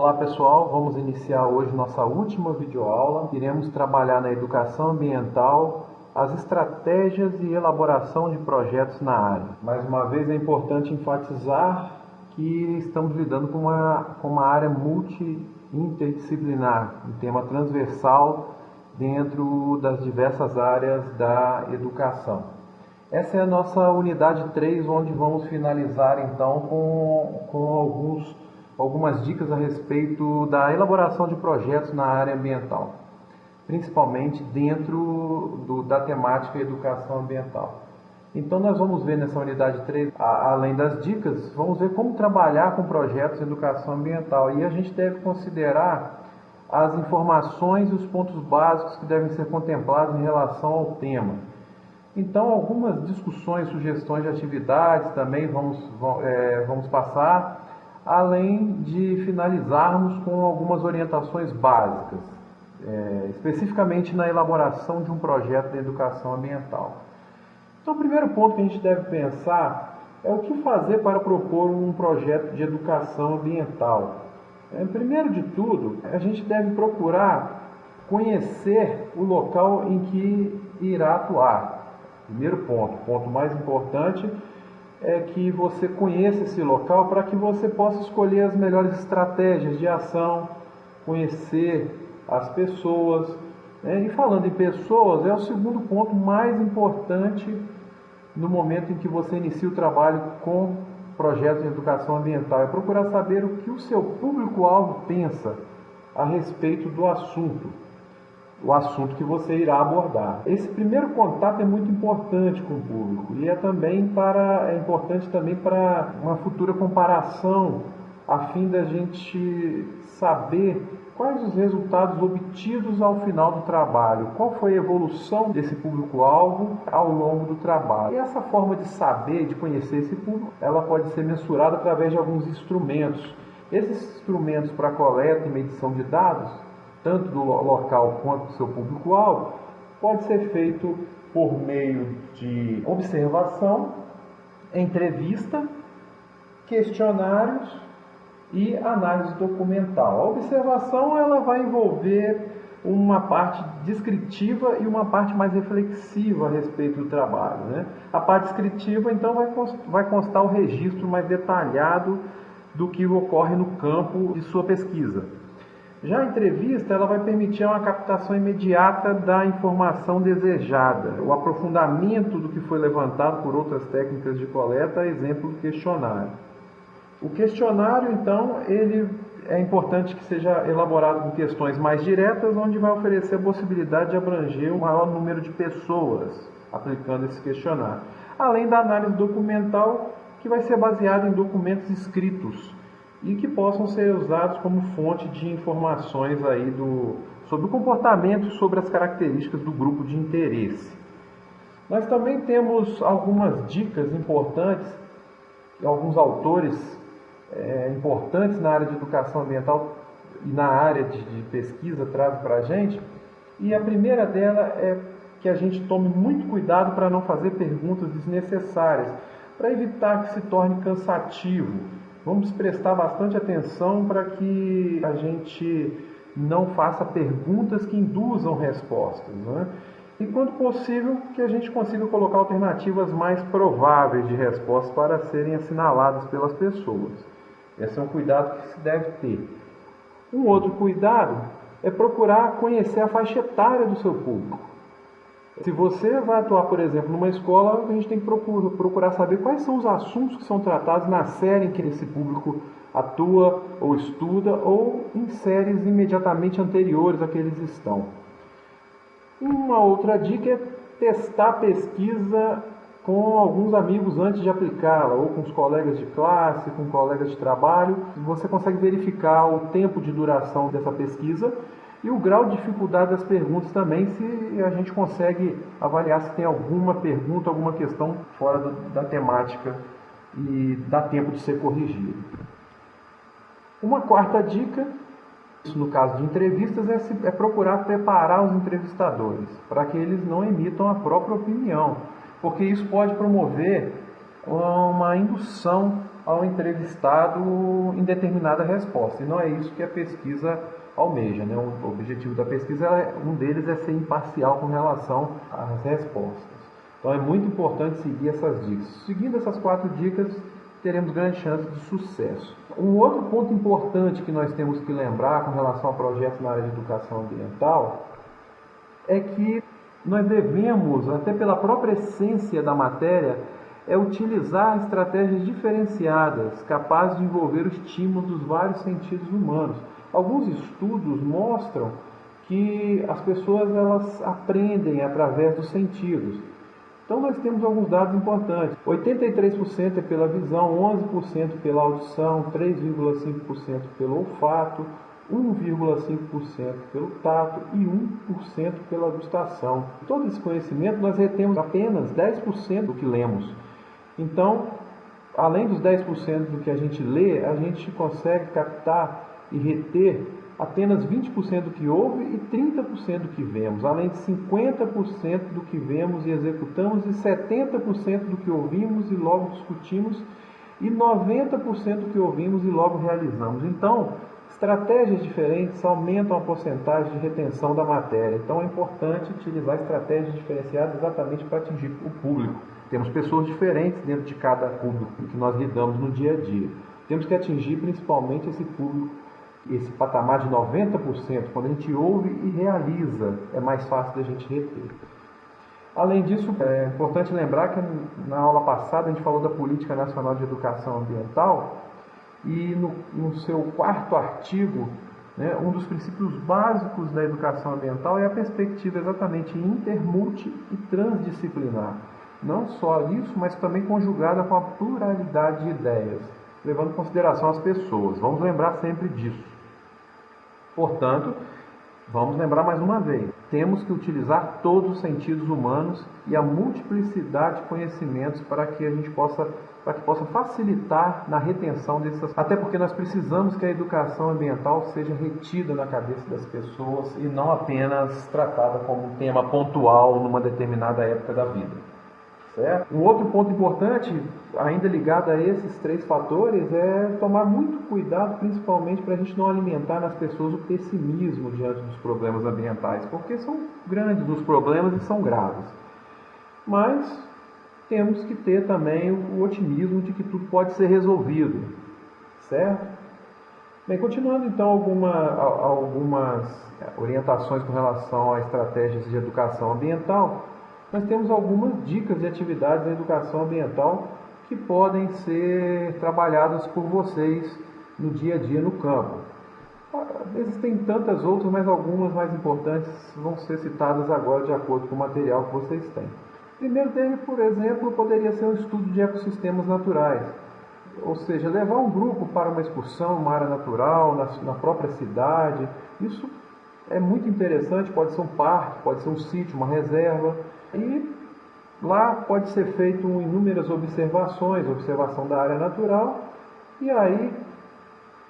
Olá pessoal, vamos iniciar hoje nossa última videoaula. Iremos trabalhar na educação ambiental, as estratégias e elaboração de projetos na área. Mais uma vez é importante enfatizar que estamos lidando com uma área interdisciplinar, um tema transversal dentro das diversas áreas da educação. Essa é a nossa unidade 3, onde vamos finalizar então com algumas dicas a respeito da elaboração de projetos na área ambiental, principalmente dentro da temática educação ambiental. Então nós vamos ver nessa unidade 3, além das dicas, vamos ver como trabalhar com projetos de educação ambiental. E a gente deve considerar as informações e os pontos básicos que devem ser contemplados em relação ao tema. Então algumas discussões, sugestões de atividades também vamos passar, além de finalizarmos com algumas orientações básicas, especificamente na elaboração de um projeto de educação ambiental. Então, o primeiro ponto que a gente deve pensar é o que fazer para propor um projeto de educação ambiental. Primeiro de tudo, a gente deve procurar conhecer o local em que irá atuar. Primeiro ponto. O ponto mais importante é que você conheça esse local para que você possa escolher as melhores estratégias de ação, conhecer as pessoas. E falando em pessoas, é o segundo ponto mais importante no momento em que você inicia o trabalho com projetos de educação ambiental. É procurar saber o que o seu público-alvo pensa a respeito do assunto, o assunto que você irá abordar. Esse primeiro contato é muito importante com o público e é importante também para uma futura comparação, a fim da gente saber quais os resultados obtidos ao final do trabalho, qual foi a evolução desse público-alvo ao longo do trabalho. E essa forma de saber, de conhecer esse público, ela pode ser mensurada através de alguns instrumentos. Esses instrumentos para coleta e medição de dados, tanto do local quanto do seu público-alvo, pode ser feito por meio de observação, entrevista, questionários e análise documental. A observação ela vai envolver uma parte descritiva e uma parte mais reflexiva a respeito do trabalho, A parte descritiva, então, vai constar o registro mais detalhado do que ocorre no campo de sua pesquisa. Já a entrevista ela vai permitir uma captação imediata da informação desejada, o aprofundamento do que foi levantado por outras técnicas de coleta, exemplo do questionário. O questionário, então, ele é importante que seja elaborado com questões mais diretas, onde vai oferecer a possibilidade de abranger o maior número de pessoas aplicando esse questionário. Além da análise documental, que vai ser baseada em documentos escritos e que possam ser usados como fonte de informações aí sobre o comportamento, sobre as características do grupo de interesse. Nós também temos algumas dicas importantes, alguns autores importantes na área de educação ambiental e na área de pesquisa trazem para a gente. E a primeira dela é que a gente tome muito cuidado para não fazer perguntas desnecessárias, para evitar que se torne cansativo. Vamos prestar bastante atenção para que a gente não faça perguntas que induzam respostas, E, quando possível, que a gente consiga colocar alternativas mais prováveis de respostas para serem assinaladas pelas pessoas. Esse é um cuidado que se deve ter. Um outro cuidado é procurar conhecer a faixa etária do seu público. Se você vai atuar, por exemplo, numa escola, a gente tem que procurar saber quais são os assuntos que são tratados na série em que esse público atua ou estuda, ou em séries imediatamente anteriores a que eles estão. Uma outra dica é testar a pesquisa com alguns amigos antes de aplicá-la, ou com os colegas de classe, com colegas de trabalho. Você consegue verificar o tempo de duração dessa pesquisa e o grau de dificuldade das perguntas também, se a gente consegue avaliar se tem alguma pergunta, alguma questão fora da temática e dá tempo de ser corrigido. Uma quarta dica, no caso de entrevistas, é procurar preparar os entrevistadores, para que eles não emitam a própria opinião, porque isso pode promover uma indução ao entrevistado em determinada resposta. E não é isso que a pesquisa almeja, né? O objetivo da pesquisa, um deles é ser imparcial com relação às respostas. Então é muito importante seguir essas dicas. Seguindo essas 4 dicas, teremos grande chance de sucesso. Um outro ponto importante que nós temos que lembrar com relação a projetos na área de educação ambiental é que nós devemos, até pela própria essência da matéria, utilizar estratégias diferenciadas, capazes de envolver o estímulo dos vários sentidos humanos. Alguns estudos mostram que as pessoas elas aprendem através dos sentidos. Então nós temos alguns dados importantes. 83% é pela visão, 11% pela audição, 3,5% pelo olfato, 1,5% pelo tato e 1% pela gustação. Todo esse conhecimento nós retemos apenas 10% do que lemos. Então, além dos 10% do que a gente lê, a gente consegue captar e reter apenas 20% do que ouve e 30% do que vemos, além de 50% do que vemos e executamos e 70% do que ouvimos e logo discutimos e 90% do que ouvimos e logo realizamos. Então, estratégias diferentes aumentam a porcentagem de retenção da matéria. Então, é importante utilizar estratégias diferenciadas exatamente para atingir o público. Temos pessoas diferentes dentro de cada público que nós lidamos no dia a dia. Temos que atingir principalmente esse público, esse patamar de 90%, quando a gente ouve e realiza, é mais fácil da gente reter. Além disso, é importante lembrar que na aula passada a gente falou da Política Nacional de Educação Ambiental e no seu 4º artigo, né, um dos princípios básicos da educação ambiental é a perspectiva exatamente inter, multi e transdisciplinar. Não só isso, mas também conjugada com a pluralidade de ideias, levando em consideração as pessoas. Vamos lembrar sempre disso. Portanto, vamos lembrar mais uma vez, temos que utilizar todos os sentidos humanos e a multiplicidade de conhecimentos para que possa facilitar na retenção dessas, até porque nós precisamos que a educação ambiental seja retida na cabeça das pessoas e não apenas tratada como um tema pontual numa determinada época da vida. Certo? Um outro ponto importante, ainda ligado a esses 3 fatores, é tomar muito cuidado, principalmente para a gente não alimentar nas pessoas o pessimismo diante dos problemas ambientais, porque são grandes os problemas e são graves. Mas temos que ter também o otimismo de que tudo pode ser resolvido, certo? Bem, continuando então algumas orientações com relação a estratégias de educação ambiental, nós temos algumas dicas de atividades da educação ambiental que podem ser trabalhadas por vocês no dia a dia no campo. Existem tantas outras, mas algumas mais importantes vão ser citadas agora de acordo com o material que vocês têm. O primeiro dele, por exemplo, poderia ser um estudo de ecossistemas naturais, ou seja, levar um grupo para uma excursão, uma área natural, na própria cidade. Isso é muito interessante, pode ser um parque, pode ser um sítio, uma reserva. E lá pode ser feito inúmeras observações, observação da área natural, e aí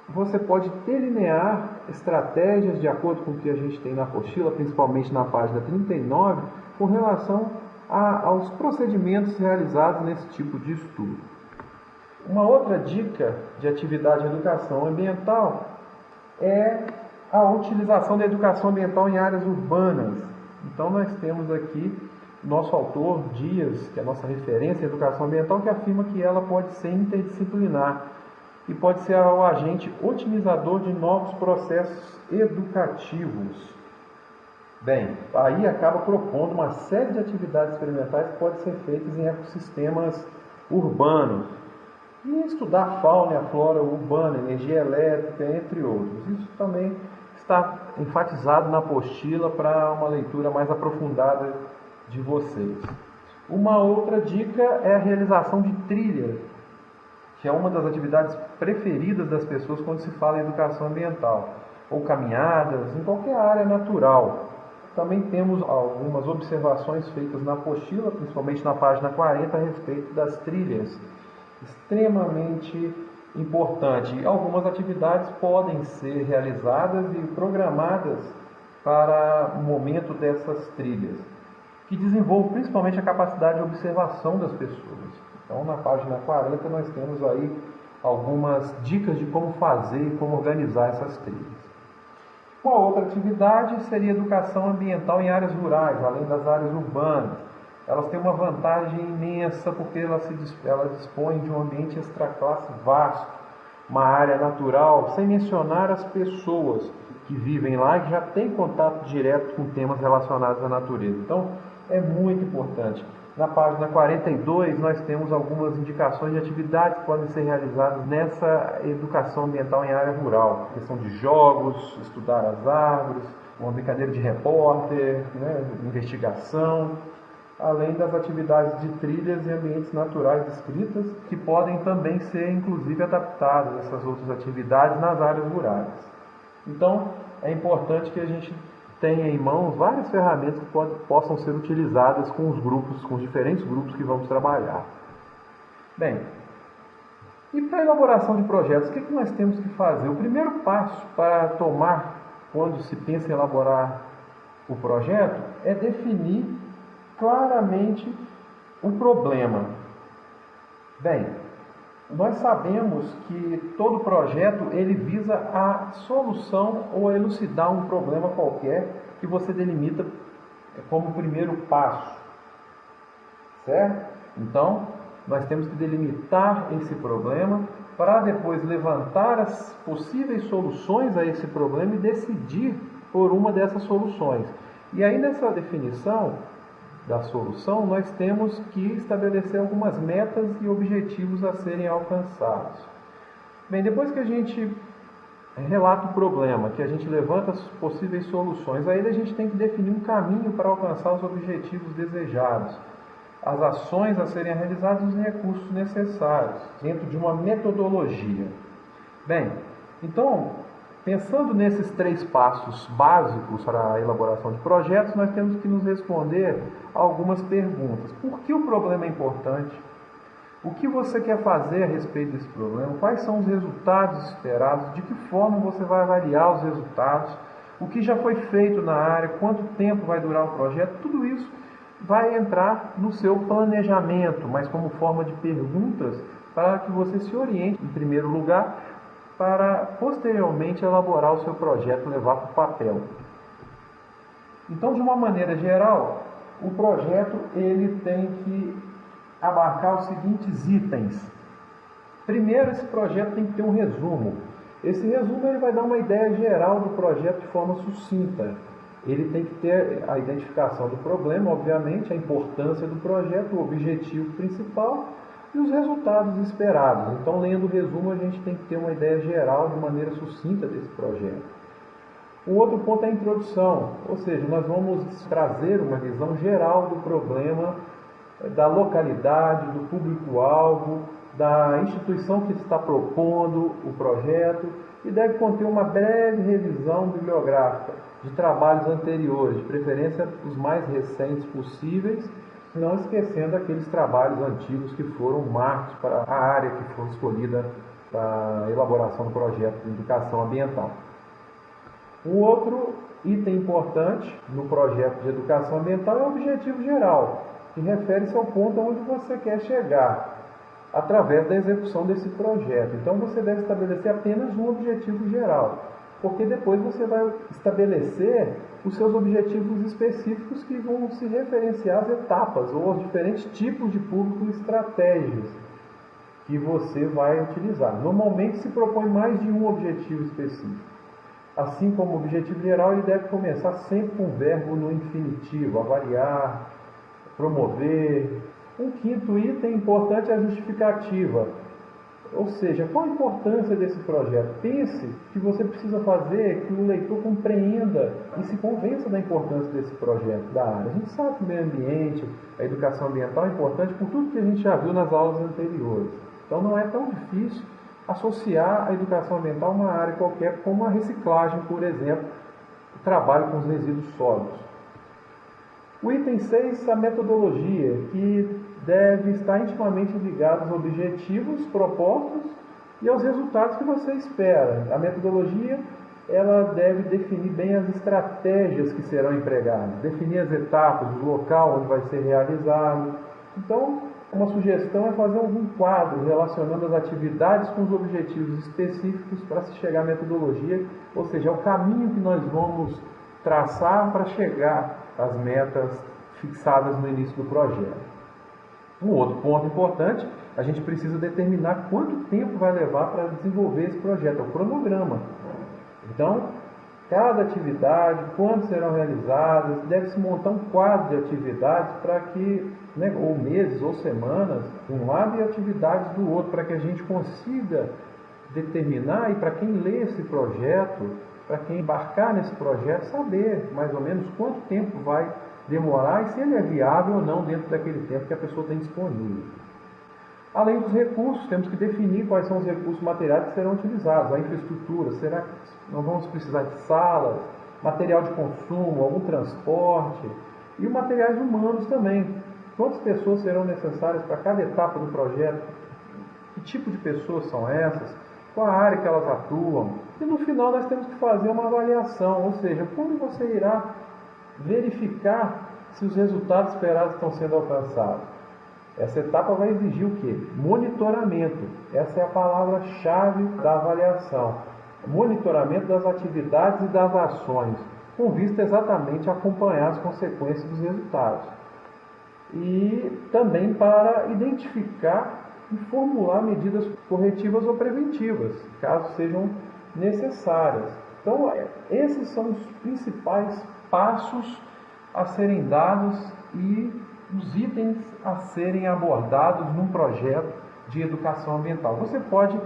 você pode delinear estratégias de acordo com o que a gente tem na apostila, principalmente na página 39, com relação aos procedimentos realizados nesse tipo de estudo. Uma outra dica de atividade de educação ambiental é a utilização da educação ambiental em áreas urbanas. Então nós temos aqui nosso autor, Dias, que é a nossa referência em educação ambiental, que afirma que ela pode ser interdisciplinar e pode ser o agente otimizador de novos processos educativos. Bem, aí acaba propondo uma série de atividades experimentais que podem ser feitas em ecossistemas urbanos e estudar a fauna e a flora urbana, energia elétrica, entre outros. Isso também está enfatizado na apostila para uma leitura mais aprofundada de vocês. Uma outra dica é a realização de trilhas, que é uma das atividades preferidas das pessoas quando se fala em educação ambiental, ou caminhadas, em qualquer área natural. Também temos algumas observações feitas na apostila, principalmente na página 40, a respeito das trilhas. Extremamente importante. Algumas atividades podem ser realizadas e programadas para o momento dessas trilhas, que desenvolve principalmente a capacidade de observação das pessoas. Então, na página 40, nós temos aí algumas dicas de como fazer e como organizar essas trilhas. Uma outra atividade seria educação ambiental em áreas rurais, além das áreas urbanas. Elas têm uma vantagem imensa porque elas dispõem de um ambiente extraclasse vasto, uma área natural, sem mencionar as pessoas que vivem lá e que já têm contato direto com temas relacionados à natureza. Então, é muito importante. Na página 42, nós temos algumas indicações de atividades que podem ser realizadas nessa educação ambiental em área rural. Questão de jogos, estudar as árvores, uma brincadeira de repórter, investigação, além das atividades de trilhas e ambientes naturais descritas, que podem também ser, inclusive, adaptadas a essas outras atividades nas áreas rurais. Então, é importante que a gente tenha em mãos várias ferramentas que possam ser utilizadas com os diferentes grupos que vamos trabalhar. Bem, e para a elaboração de projetos, o que nós temos que fazer? O primeiro passo para tomar, quando se pensa em elaborar o projeto, é definir claramente o problema. Bem, nós sabemos que todo projeto ele visa a solução ou a elucidar um problema qualquer que você delimita como primeiro passo, certo? Então, nós temos que delimitar esse problema para depois levantar as possíveis soluções a esse problema e decidir por uma dessas soluções. E aí nessa definição da solução, nós temos que estabelecer algumas metas e objetivos a serem alcançados. Bem, depois que a gente relata o problema, que a gente levanta as possíveis soluções, aí a gente tem que definir um caminho para alcançar os objetivos desejados, as ações a serem realizadas e os recursos necessários, dentro de uma metodologia. Bem, então, pensando nesses 3 passos básicos para a elaboração de projetos, nós temos que nos responder a algumas perguntas. Por que o problema é importante? O que você quer fazer a respeito desse problema? Quais são os resultados esperados? De que forma você vai avaliar os resultados? O que já foi feito na área? Quanto tempo vai durar o projeto? Tudo isso vai entrar no seu planejamento, mas como forma de perguntas para que você se oriente, em primeiro lugar, para posteriormente elaborar o seu projeto e levar para o papel. Então, de uma maneira geral, o projeto ele tem que abarcar os seguintes itens. Primeiro, esse projeto tem que ter um resumo. Esse resumo ele vai dar uma ideia geral do projeto de forma sucinta. Ele tem que ter a identificação do problema, obviamente, a importância do projeto, o objetivo principal e os resultados esperados. Então, lendo o resumo, a gente tem que ter uma ideia geral, de maneira sucinta, desse projeto. O outro ponto é a introdução, ou seja, nós vamos trazer uma visão geral do problema, da localidade, do público-alvo, da instituição que está propondo o projeto e deve conter uma breve revisão bibliográfica de trabalhos anteriores, de preferência os mais recentes possíveis, não esquecendo aqueles trabalhos antigos que foram marcos para a área que foi escolhida para a elaboração do projeto de educação ambiental. Um outro item importante no projeto de educação ambiental é o objetivo geral, que refere-se ao ponto onde você quer chegar através da execução desse projeto. Então você deve estabelecer apenas um objetivo geral, porque depois você vai estabelecer os seus objetivos específicos que vão se referenciar às etapas ou aos diferentes tipos de público e estratégias que você vai utilizar. Normalmente se propõe mais de um objetivo específico. Assim como o objetivo geral, ele deve começar sempre com o verbo no infinitivo, avaliar, promover. Um quinto item importante é a justificativa. Ou seja, qual a importância desse projeto? Pense que você precisa fazer que o leitor compreenda e se convença da importância desse projeto, da área. A gente sabe que o meio ambiente, a educação ambiental é importante por tudo que a gente já viu nas aulas anteriores. Então não é tão difícil associar a educação ambiental a uma área qualquer, como a reciclagem, por exemplo, o trabalho com os resíduos sólidos. O item 6, a metodologia, que deve estar intimamente ligado aos objetivos propostos e aos resultados que você espera. A metodologia ela deve definir bem as estratégias que serão empregadas, definir as etapas, o local onde vai ser realizado. Então, Uma sugestão é fazer algum quadro relacionando as atividades com os objetivos específicos para se chegar à metodologia, ou seja, é o caminho que nós vamos traçar para chegar às metas fixadas no início do projeto. Um outro ponto importante, a gente precisa determinar quanto tempo vai levar para desenvolver esse projeto, é o cronograma. Então, cada atividade, quando serão realizadas, deve-se montar um quadro de atividades para que, ou meses ou semanas, de um lado e atividades do outro, para que a gente consiga determinar e para quem lê esse projeto, para quem embarcar nesse projeto, saber mais ou menos quanto tempo vai demorar e se ele é viável ou não dentro daquele tempo que a pessoa tem disponível. Além dos recursos, temos que definir quais são os recursos materiais que serão utilizados. A infraestrutura, será que nós vamos precisar de salas, material de consumo, algum transporte e os materiais humanos também. Quantas pessoas serão necessárias para cada etapa do projeto? Que tipo de pessoas são essas? Qual a área que elas atuam? E no final nós temos que fazer uma avaliação, ou seja, como você irá verificar se os resultados esperados estão sendo alcançados. Essa etapa vai exigir o quê? Monitoramento. Essa é a palavra-chave da avaliação. Monitoramento das atividades e das ações, com vista exatamente a acompanhar as consequências dos resultados. E também para identificar e formular medidas corretivas ou preventivas, caso sejam necessárias. Então, esses são os principais passos a serem dados e os itens a serem abordados num projeto de educação ambiental. Você pode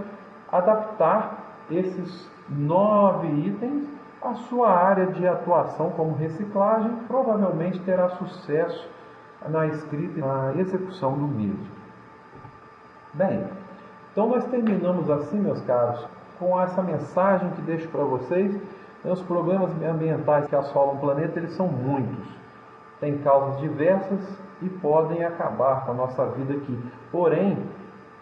adaptar esses 9 itens à sua área de atuação como reciclagem, provavelmente terá sucesso na escrita e na execução do mesmo. Bem, então nós terminamos assim, meus caros, com essa mensagem que deixo para vocês. Os problemas ambientais que assolam o planeta, eles são muitos. Têm causas diversas e podem acabar com a nossa vida aqui. Porém,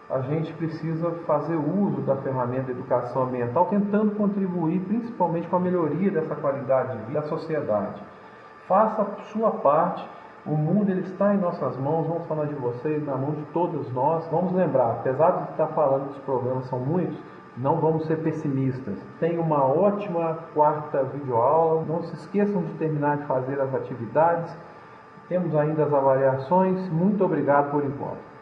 a gente precisa fazer uso da ferramenta de educação ambiental, tentando contribuir principalmente com a melhoria dessa qualidade de vida da sociedade. Faça a sua parte. O mundo ele está em nossas mãos, vamos falar de vocês, na mão de todos nós. Vamos lembrar, apesar de estar falando que os problemas são muitos, não vamos ser pessimistas. Tenha uma ótima quarta videoaula. Não se esqueçam de terminar de fazer as atividades. Temos ainda as avaliações. Muito obrigado por enquanto.